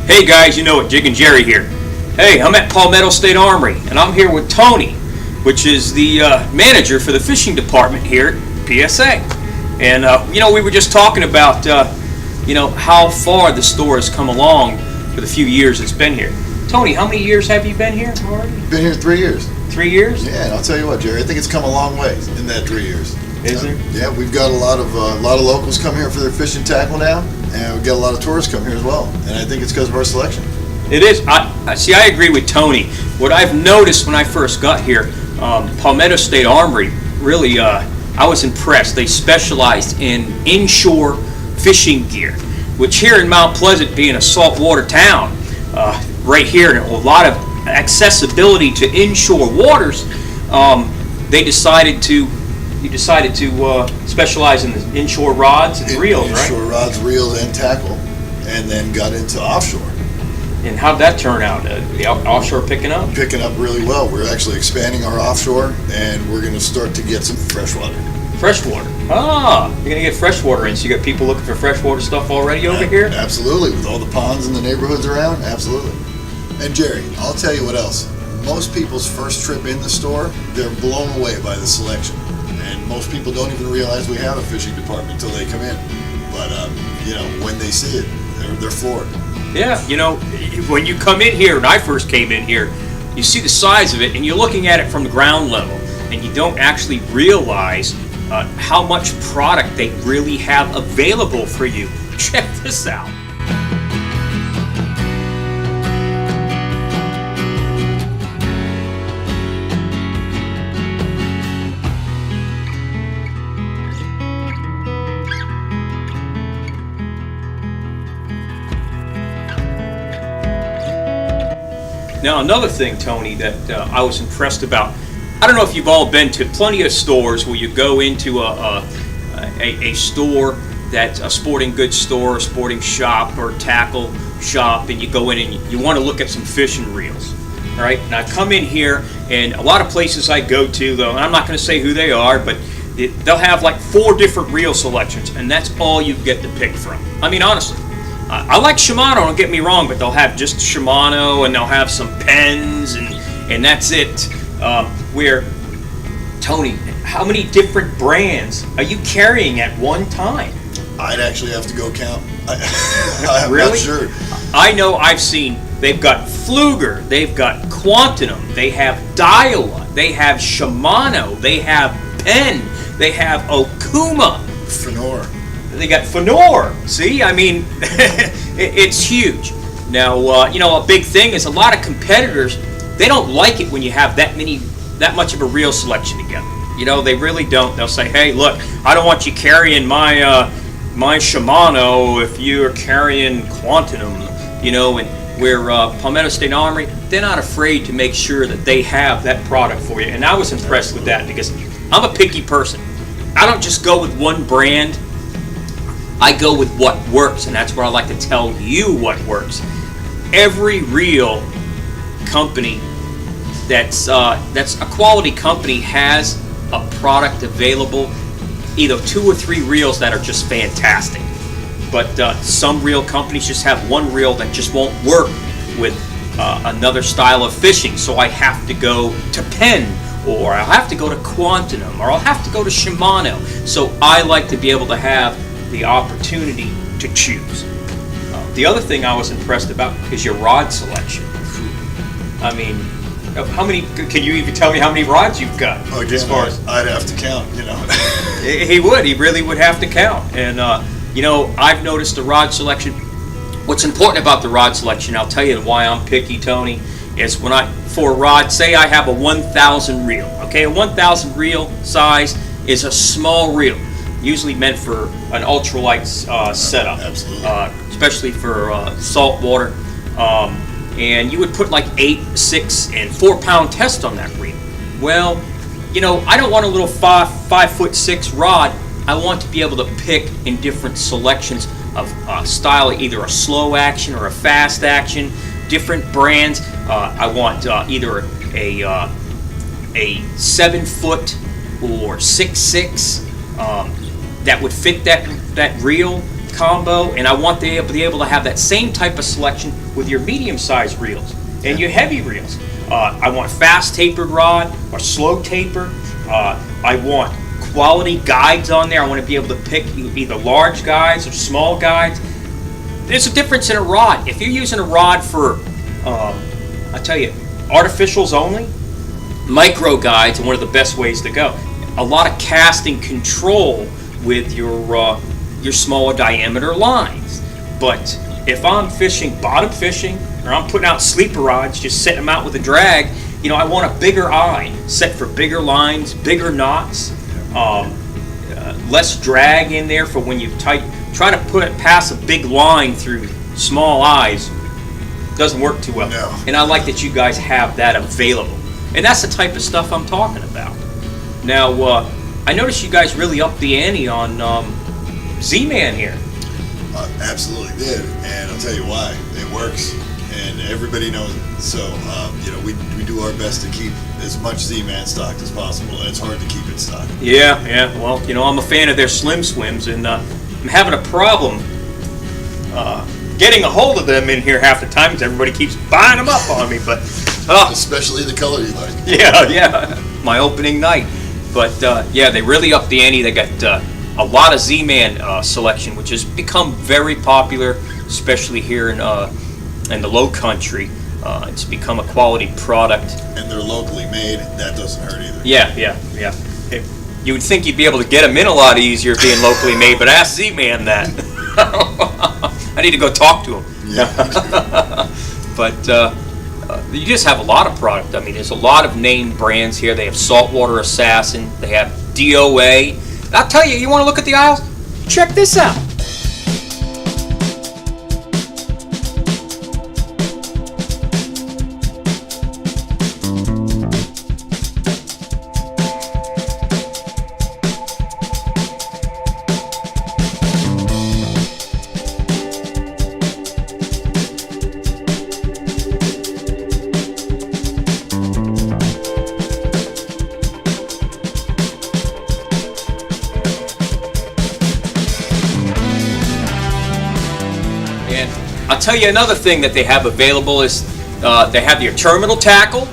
Hey guys, you know it, Jiggin Jerry here. Hey, I'm at Palmetto State Armory, and I'm here with Tony, which is the manager for the fishing department here at PSA. And we were just talking about how far the store has come along for the few years it's been here. Tony, how many years have you been here already? Been here 3 years. 3 years? Yeah, and I'll tell you what, Jerry, I think it's come a long way in that 3 years. Is there? Yeah, we've got a lot of locals come here for their fishing tackle now, and we've got a lot of tourists come here as well. And I think it's because of our selection. It is. I agree with Tony. What I've noticed when I first got here, Palmetto State Armory, really, I was impressed. They specialized in inshore fishing gear, which here in Mount Pleasant, being a saltwater town, right here, and a lot of accessibility to inshore waters, you decided to specialize in the inshore rods and reels, right? Inshore rods, reels, and tackle, and then got into offshore. And how'd that turn out? The offshore picking up? Picking up really well. We're actually expanding our offshore, and we're going to start to get some freshwater. Freshwater. Ah, you're going to get freshwater in, so you got people looking for freshwater stuff already over here? Absolutely. With all the ponds in the neighborhoods around, absolutely. And Jerry, I'll tell you what else. Most people's first trip in the store, they're blown away by the selection. And most people don't even realize we have a fishing department until they come in. But, when they see it, they're floored. Yeah, when you come in here, and I first came in here, you see the size of it, and you're looking at it from the ground level, and you don't actually realize how much product they really have available for you. Check this out. Now, another thing, Tony, that I was impressed about, I don't know if you've all been to plenty of stores where you go into a store that's a sporting goods store, a sporting shop, or tackle shop, and you go in and you want to look at some fishing reels. All right, and I come in here, and a lot of places I go to, though, and I'm not going to say who they are, but they'll have like 4 different reel selections, and that's all you get to pick from. I mean, honestly. I like Shimano, don't get me wrong, but they'll have just Shimano, and they'll have some pens, and that's it. Where, Tony, how many different brands are you carrying at one time? I'd actually have to go count. I'm really? Not sure. I know I've seen, they've got Pfluger, they've got Quantum, they have Daiwa, they have Shimano, they have Penn, they have Okuma. Fenor. They got Fenor. See, I mean, it's huge. Now, a big thing is a lot of competitors, they don't like it when you have that much of a reel selection together. They really don't. They'll say, hey, look, I don't want you carrying my Shimano if you're carrying Quantum, and where Palmetto State Armory, they're not afraid to make sure that they have that product for you. And I was impressed with that because I'm a picky person. I don't just go with one brand. I go with what works, and that's where I like to tell you what works. Every reel company that's a quality company has a product available, either 2 or 3 reels that are just fantastic. But some reel companies just have one reel that just won't work with another style of fishing, so I have to go to Penn, or I'll have to go to Quantum, or I'll have to go to Shimano. So I like to be able to have the opportunity to choose. The other thing I was impressed about is your rod selection. I mean, how many? Can you even tell me how many rods you've got? Again, as far as I'd have to count. He would. He really would have to count. And I've noticed the rod selection. What's important about the rod selection, I'll tell you why I'm picky, Tony, is for a rod, say I have a 1,000 reel. Okay, a 1,000 reel size is a small reel. Usually meant for an ultralight setup, Absolutely. Especially for salt water. And you would put like 8, 6, and 4-pound test on that reel. Well, I don't want a little 5'6" rod. I want to be able to pick in different selections of style, either a slow action or a fast action, different brands. I want either a 7-foot or 6'6" that would fit that reel. combo, and I want to be able to have that same type of selection with your medium-sized reels and your heavy reels. I want fast tapered rod or slow taper. I want quality guides on there. I want to be able to pick either large guides or small guides. There's a difference in a rod. If you're using a rod for, I tell you, artificials only, micro guides are one of the best ways to go. A lot of casting control with your smaller diameter lines. But if I'm fishing bottom fishing, or I'm putting out sleeper rods, just setting them out with a drag, I want a bigger eye, set for bigger lines, bigger knots, less drag in there for when you try to pass a big line through small eyes. Doesn't work too well. No. And I like that you guys have that available. And that's the type of stuff I'm talking about. Now, I noticed you guys really upped the ante on Z-Man here. Absolutely did, and I'll tell you why. It works, and everybody knows it. So, we do our best to keep as much Z-Man stocked as possible, and it's hard to keep it stocked. Yeah. Well, I'm a fan of their Slim Swims, and I'm having a problem getting a hold of them in here half the time because everybody keeps buying them up on me. But especially the color you like. Yeah. My opening night. But they really upped the ante. They got a lot of Z-Man selection, which has become very popular, especially here in the Low Country. It's become a quality product. And they're locally made. That doesn't hurt either. Yeah. You would think you'd be able to get them in a lot easier being locally made, but ask Z-Man that. I need to go talk to him. Yeah. But you just have a lot of product. I mean, there's a lot of named brands here. They have Saltwater Assassin. They have DOA. I'll tell you, you want to look at the aisles? Check this out. I'll tell you another thing that they have available is they have your terminal tackle,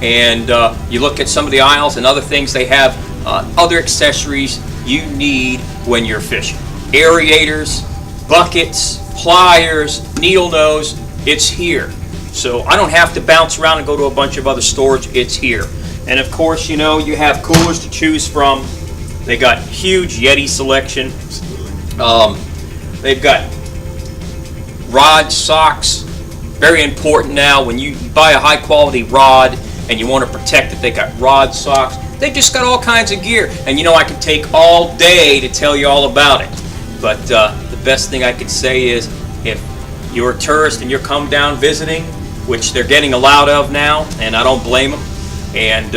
and you look at some of the aisles and other things, they have other accessories you need when you're fishing. Aerators, buckets, pliers, needle nose, it's here. So I don't have to bounce around and go to a bunch of other storage, it's here. And of course, you have coolers to choose from. They got huge Yeti selection. They've got rod socks, very important now. When you buy a high quality rod and you want to protect it, they got rod socks. They just got all kinds of gear, and I can take all day to tell you all about it. But the best thing I could say is, if you're a tourist and you're come down visiting, which they're getting a lot of now, and I don't blame them, and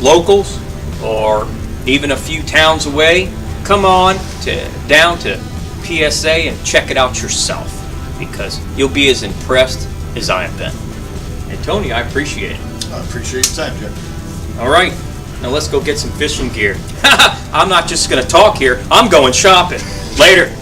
locals or even a few towns away, come on down to PSA and check it out yourself, because you'll be as impressed as I have been. And Tony, I appreciate it. I appreciate your time, Jeff. All right, now let's go get some fishing gear. I'm not just going to talk here, I'm going shopping. Later.